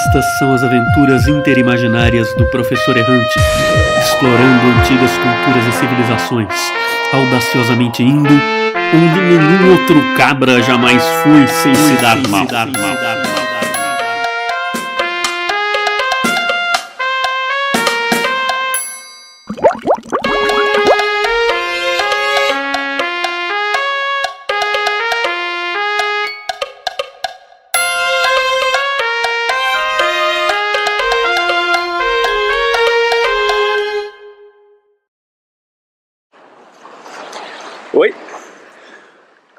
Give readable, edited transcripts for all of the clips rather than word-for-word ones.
Estas são as aventuras interimaginárias do Professor Errante, explorando antigas culturas e civilizações, audaciosamente indo onde nenhum outro cabra jamais foi sem se dar mal. Oi!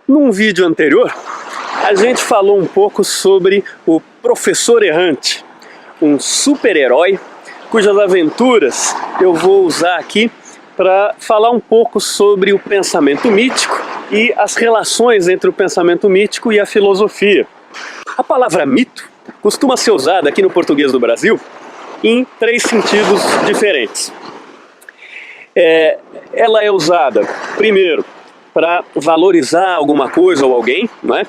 Num vídeo anterior, a gente falou um pouco sobre o Professor Errante, um super-herói cujas aventuras eu vou usar aqui para falar um pouco sobre o pensamento mítico e as relações entre o pensamento mítico e a filosofia. A palavra mito costuma ser usada aqui no português do Brasil em três sentidos diferentes. Ela é usada, primeiro, para valorizar alguma coisa ou alguém, não é?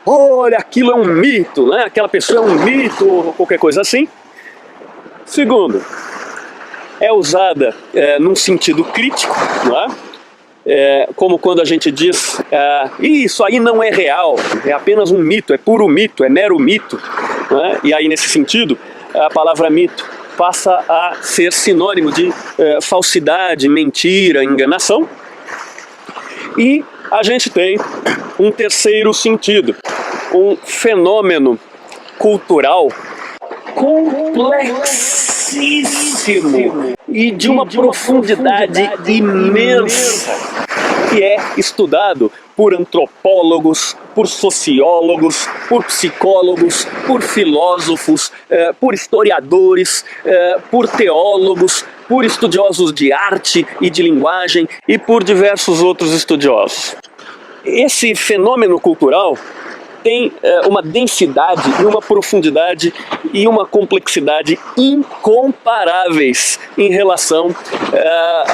Olha, aquilo é um mito, né? Aquela pessoa é um mito ou qualquer coisa assim. Segundo, é usada num sentido crítico, não é? Como quando a gente diz isso aí não é real, é apenas um mito, é puro mito, é mero mito, não é? E aí nesse sentido a palavra mito passa a ser sinônimo de falsidade, mentira, enganação. E a gente tem um terceiro sentido, um fenômeno cultural complexíssimo e de uma profundidade imensa, que é estudado por antropólogos, por sociólogos, por psicólogos, por filósofos, por historiadores, por teólogos, por estudiosos de arte e de linguagem e por diversos outros estudiosos. Esse fenômeno cultural tem uma densidade e uma profundidade e uma complexidade incomparáveis em relação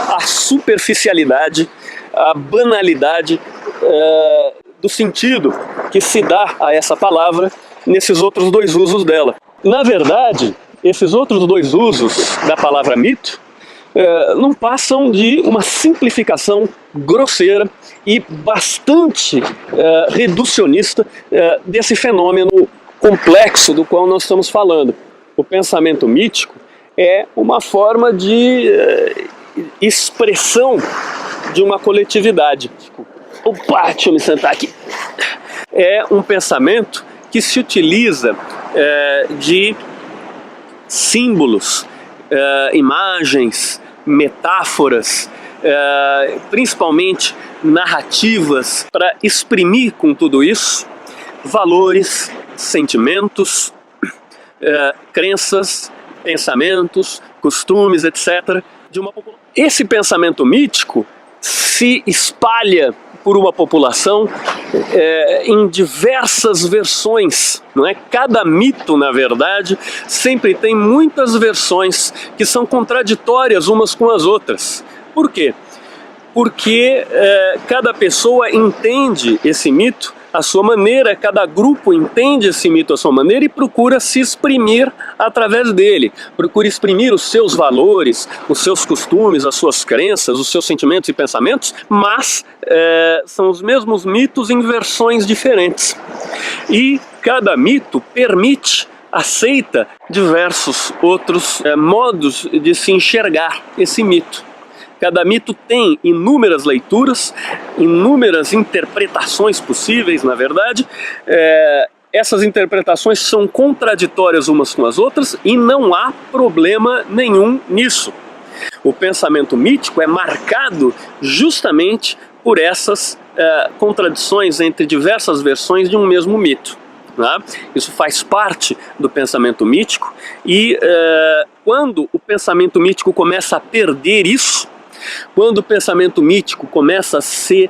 à superficialidade, à banalidade do sentido que se dá a essa palavra nesses outros dois usos dela. Na verdade, esses outros dois usos da palavra mito não passam de uma simplificação grosseira e bastante reducionista desse fenômeno complexo do qual nós estamos falando. O pensamento mítico é uma forma de expressão de uma coletividade. Opa, deixa eu me sentar aqui. É um pensamento que se utiliza de símbolos, imagens, metáforas, principalmente narrativas, para exprimir com tudo isso valores, sentimentos, crenças, pensamentos, costumes, etc. de uma população. Esse pensamento mítico se espalha por uma população em diversas versões, não é? Cada mito, na verdade, sempre tem muitas versões que são contraditórias umas com as outras. Por quê? Porque cada pessoa entende esse mito à sua maneira, cada grupo entende esse mito à sua maneira e procura se exprimir através dele, procura exprimir os seus valores, os seus costumes, as suas crenças, os seus sentimentos e pensamentos, mas são os mesmos mitos em versões diferentes. E cada mito permite, aceita diversos outros modos de se enxergar esse mito. Cada mito tem inúmeras leituras, inúmeras interpretações possíveis, na verdade. Essas interpretações são contraditórias umas com as outras e não há problema nenhum nisso. O pensamento mítico é marcado justamente por essas contradições entre diversas versões de um mesmo mito. Né? Isso faz parte do pensamento mítico e quando o pensamento mítico começa a perder isso, quando o pensamento mítico começa a se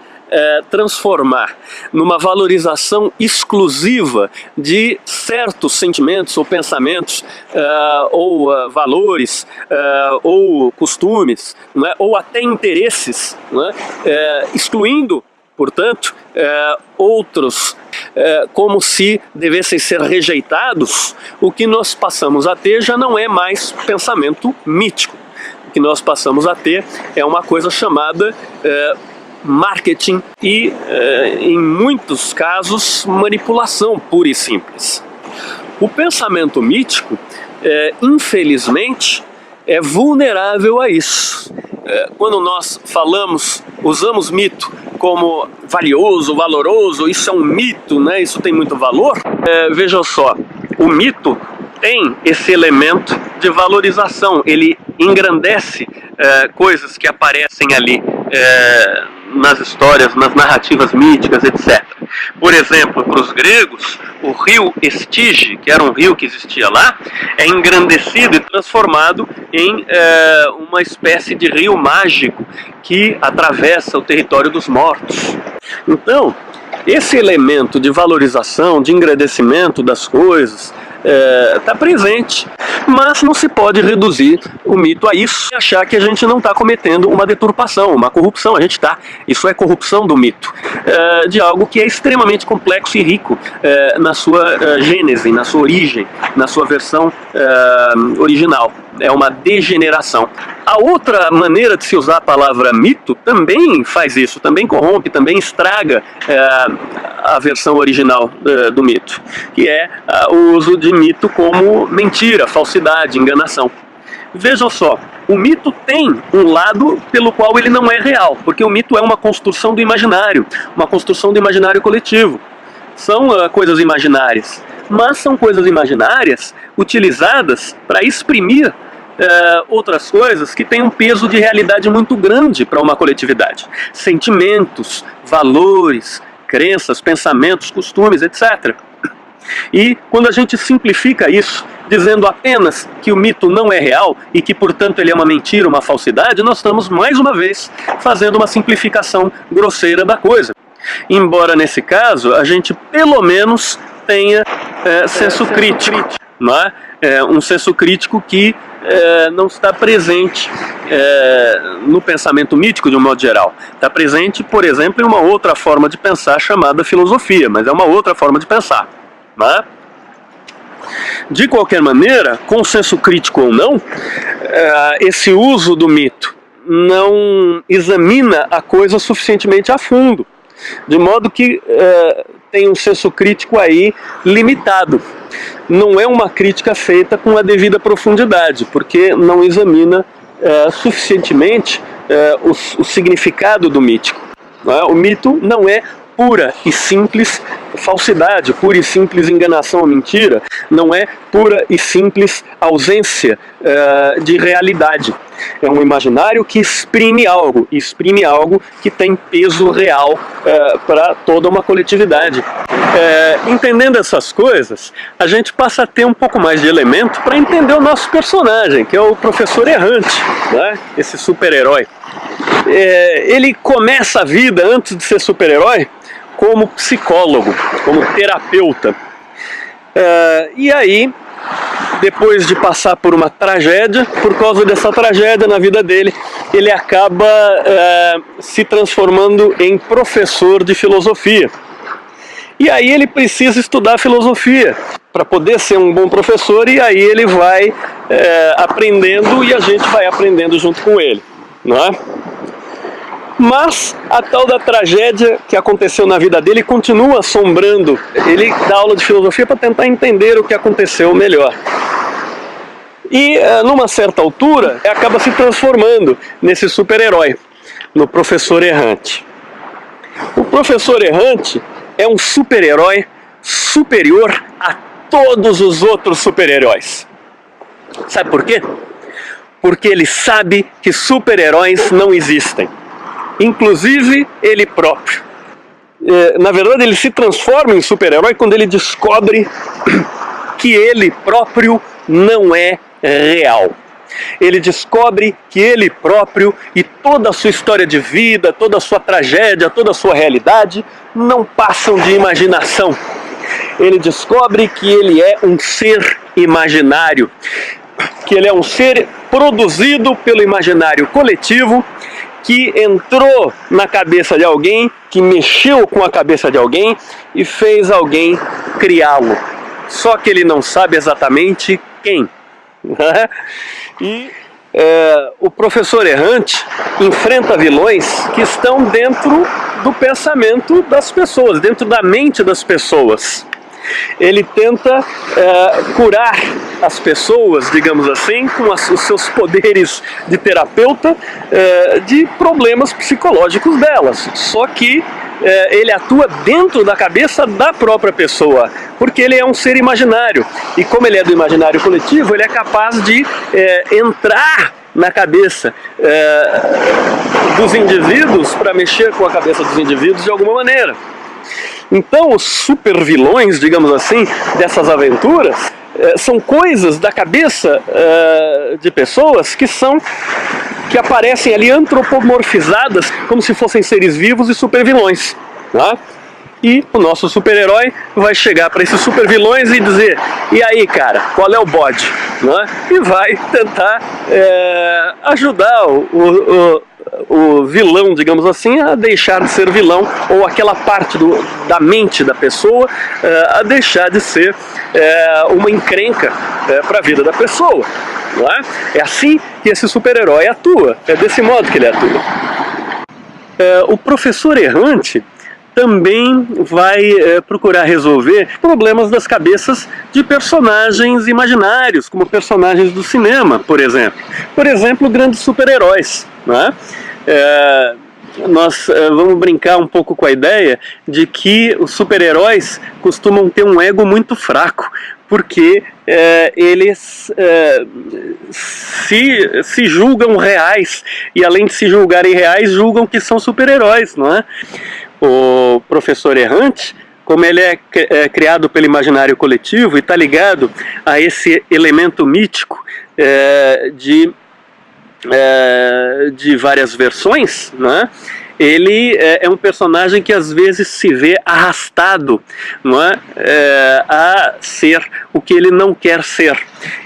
transformar numa valorização exclusiva de certos sentimentos ou pensamentos ou valores ou costumes, não é? Ou até interesses, não é? Excluindo, portanto, outros como se devessem ser rejeitados, o que nós passamos a ter já não é mais pensamento mítico. O que nós passamos a ter é uma coisa chamada marketing e, em muitos casos, manipulação pura e simples. O pensamento mítico, infelizmente, é vulnerável a isso. Quando nós usamos mito como valioso, valoroso, isso é um mito, né? Isso tem muito valor. Veja só, o mito tem esse elemento de valorização, ele engrandece coisas que aparecem ali nas histórias, nas narrativas míticas, etc. Por exemplo, para os gregos, o rio Estige, que era um rio que existia lá, é engrandecido e transformado em uma espécie de rio mágico que atravessa o território dos mortos. Então, esse elemento de valorização, de engrandecimento das coisas, está presente, mas não se pode reduzir o mito a isso e achar que a gente não está cometendo uma deturpação, uma corrupção. A gente está. Isso é corrupção do mito, de algo que é extremamente complexo e rico na sua gênese, na sua origem, na sua versão original. É uma degeneração. A outra maneira de se usar a palavra mito também faz isso, também corrompe, também estraga a versão original do mito, que é o uso de mito como mentira, falsidade, enganação. Vejam só, o mito tem um lado pelo qual ele não é real, porque o mito é uma construção do imaginário, uma construção do imaginário coletivo. São coisas imaginárias, mas são coisas imaginárias utilizadas para exprimir outras coisas que têm um peso de realidade muito grande para uma coletividade. Sentimentos, valores, crenças, pensamentos, costumes, etc. E quando a gente simplifica isso, dizendo apenas que o mito não é real e que, portanto, ele é uma mentira, uma falsidade, nós estamos, mais uma vez, fazendo uma simplificação grosseira da coisa. Embora, nesse caso, a gente, pelo menos, tenha senso crítico, não é? Um senso crítico que não está presente no pensamento mítico de um modo geral. Está presente, por exemplo, em uma outra forma de pensar chamada filosofia, mas é uma outra forma de pensar, não é? De qualquer maneira, com senso crítico ou não, esse uso do mito não examina a coisa suficientemente a fundo, de modo que tem um senso crítico aí limitado. Não é uma crítica feita com a devida profundidade, porque não examina suficientemente o significado do mítico. Não é? O mito não é pura e simples falsidade, pura e simples enganação ou mentira, não é pura e simples ausência de realidade. É um imaginário que exprime algo que tem peso real para toda uma coletividade. Entendendo essas coisas, a gente passa a ter um pouco mais de elemento para entender o nosso personagem, que é o professor errante, né? Esse super-herói. Ele começa a vida, antes de ser super-herói, como psicólogo, como terapeuta. E aí, depois de passar por uma tragédia, por causa dessa tragédia na vida dele, ele acaba se transformando em professor de filosofia. E aí ele precisa estudar filosofia para poder ser um bom professor, e aí ele vai aprendendo e a gente vai aprendendo junto com ele, não é? Mas a tal da tragédia que aconteceu na vida dele continua assombrando. Ele dá aula de filosofia para tentar entender o que aconteceu melhor. E numa certa altura acaba se transformando nesse super-herói, no professor errante. O professor errante é um super-herói superior a todos os outros super-heróis. Sabe por quê? Porque ele sabe que super-heróis não existem. Inclusive ele próprio. Na verdade, ele se transforma em super-herói quando ele descobre que ele próprio não é real. Ele descobre que ele próprio e toda a sua história de vida, toda a sua tragédia, toda a sua realidade não passam de imaginação. Ele descobre que ele é um ser imaginário, que ele é um ser produzido pelo imaginário coletivo, que entrou na cabeça de alguém, que mexeu com a cabeça de alguém e fez alguém criá-lo. Só que ele não sabe exatamente quem. E o professor errante enfrenta vilões que estão dentro do pensamento das pessoas, dentro da mente das pessoas. Ele tenta curar as pessoas, digamos assim, com os seus poderes de terapeuta, de problemas psicológicos delas. Só que ele atua dentro da cabeça da própria pessoa, porque ele é um ser imaginário. E como ele é do imaginário coletivo, ele é capaz de entrar na cabeça dos indivíduos para mexer com a cabeça dos indivíduos de alguma maneira. Então os super vilões, digamos assim, dessas aventuras são coisas da cabeça de pessoas que aparecem ali antropomorfizadas como se fossem seres vivos e super vilões, tá? E o nosso super-herói vai chegar para esses super vilões e dizer: e aí, cara, qual é o bode? Né? E vai tentar ajudar o vilão, digamos assim, a deixar de ser vilão, ou aquela parte da mente da pessoa a deixar de ser uma encrenca para a vida da pessoa. Não é? É assim que esse super-herói atua, é desse modo que ele atua. O professor errante também vai procurar resolver problemas das cabeças de personagens imaginários, como personagens do cinema, por exemplo. Por exemplo, grandes super-heróis. Né? Nós vamos brincar um pouco com a ideia de que os super-heróis costumam ter um ego muito fraco, porque eles se julgam reais, e além de se julgarem reais, julgam que são super-heróis, não é? O professor errante, como ele é criado pelo imaginário coletivo e está ligado a esse elemento mítico de várias versões, né? Ele é um personagem que às vezes se vê arrastado, não é? A ser o que ele não quer ser.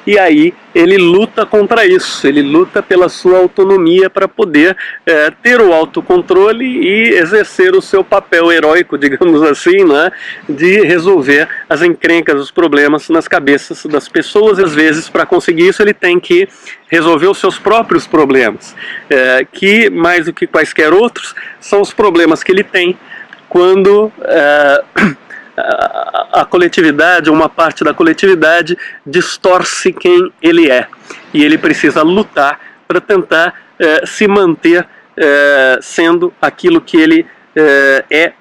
E aí ele luta contra isso, ele luta pela sua autonomia para poder ter o autocontrole e exercer o seu papel heróico, digamos assim, né? De resolver as encrencas, os problemas nas cabeças das pessoas. E às vezes, para conseguir isso, ele tem que resolver os seus próprios problemas, que mais do que quaisquer outros são os problemas que ele tem quando a coletividade, uma parte da coletividade, distorce quem ele é. E ele precisa lutar para tentar se manter sendo aquilo que ele é,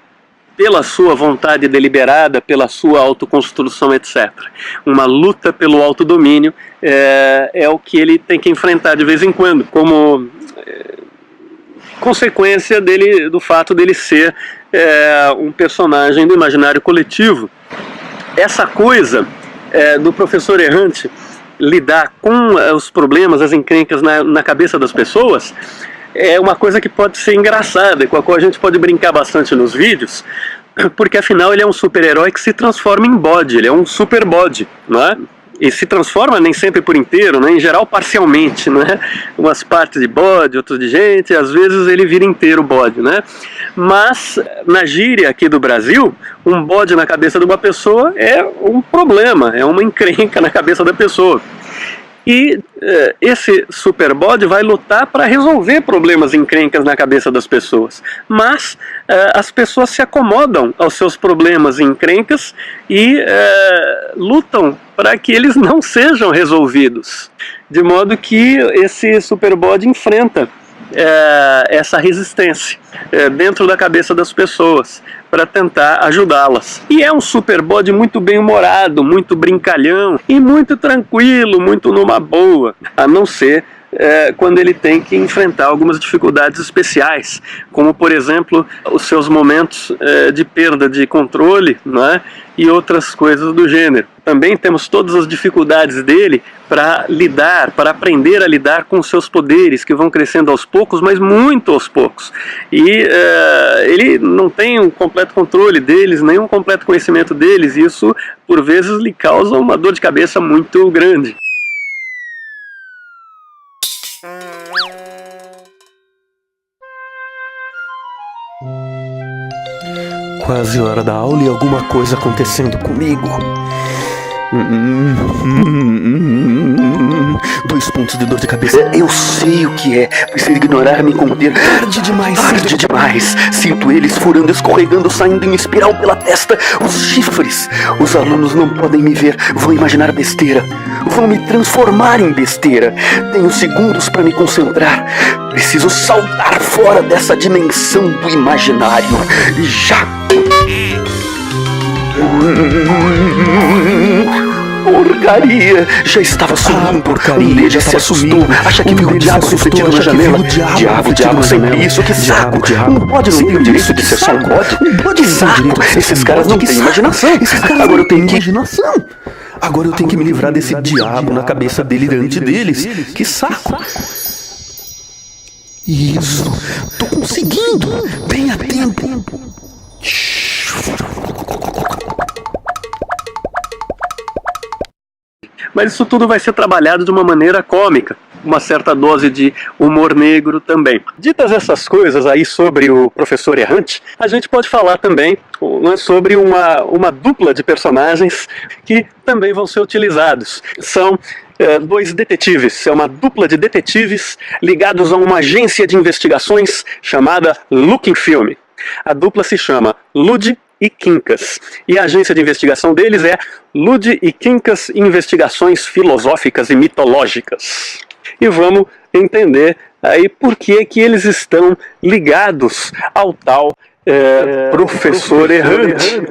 pela sua vontade deliberada, pela sua autoconstrução, etc. Uma luta pelo autodomínio é o que ele tem que enfrentar de vez em quando, como consequência do fato dele ser um personagem do imaginário coletivo. Essa coisa do professor errante lidar com os problemas, as encrencas na cabeça das pessoas, é uma coisa que pode ser engraçada, com a qual a gente pode brincar bastante nos vídeos, porque afinal ele é um super-herói que se transforma em bode, ele é um super bode, não é? E se transforma nem sempre por inteiro, né? Em geral parcialmente, né? Umas partes de bode, outras de gente, às vezes ele vira inteiro bode, né? Mas na gíria aqui do Brasil, um bode na cabeça de uma pessoa é um problema, é uma encrenca na cabeça da pessoa. E esse super bode vai lutar para resolver problemas encrencas na cabeça das pessoas. Mas as pessoas se acomodam aos seus problemas encrencas e lutam para que eles não sejam resolvidos. De modo que esse super bode enfrenta essa resistência dentro da cabeça das pessoas para tentar ajudá-las. E é um super bode muito bem-humorado, muito brincalhão e muito tranquilo, muito numa boa, a não ser quando ele tem que enfrentar algumas dificuldades especiais, como por exemplo os seus momentos de perda de controle, né, e outras coisas do gênero. Também temos todas as dificuldades dele para aprender a lidar com os seus poderes, que vão crescendo aos poucos, mas muito aos poucos. E ele não tem um completo controle deles, nem um completo conhecimento deles, e isso por vezes lhe causa uma dor de cabeça muito grande. quase hora da aula e alguma coisa acontecendo comigo. 2 pontos de dor de cabeça. Eu sei o que é. Preciso ignorar, me conter. Tarde demais. Tarde demais. Sinto eles furando, escorregando, saindo em espiral pela testa. Os chifres. Os alunos não podem me ver. Vão imaginar besteira. Vão me transformar em besteira. Tenho segundos para me concentrar. Preciso saltar fora dessa dimensão do imaginário. Já. Porcaria! Já estava sumindo. Um deles se assustou. Acha que viu o diabo refletido na janela. Diabo, sempre isso. Que saco! Um bode não tem o direito de ser só um bode. Que saco! Esses caras não têm imaginação. Agora eu tenho imaginação. Agora eu tenho que me livrar desse diabo na cabeça delirante deles. Que saco! Isso! Tô conseguindo! Bem a tempo! Mas isso tudo vai ser trabalhado de uma maneira cômica, uma certa dose de humor negro também. Ditas essas coisas aí sobre o professor errante, a gente pode falar também sobre uma dupla de personagens que também vão ser utilizados. São 2 detetives, é uma dupla de detetives ligados a uma agência de investigações chamada Looking Film. A dupla se chama Lud e Quincas. E a agência de investigação deles é Lud e Quincas Investigações Filosóficas e Mitológicas. E vamos entender aí por que eles estão ligados ao tal professor errante.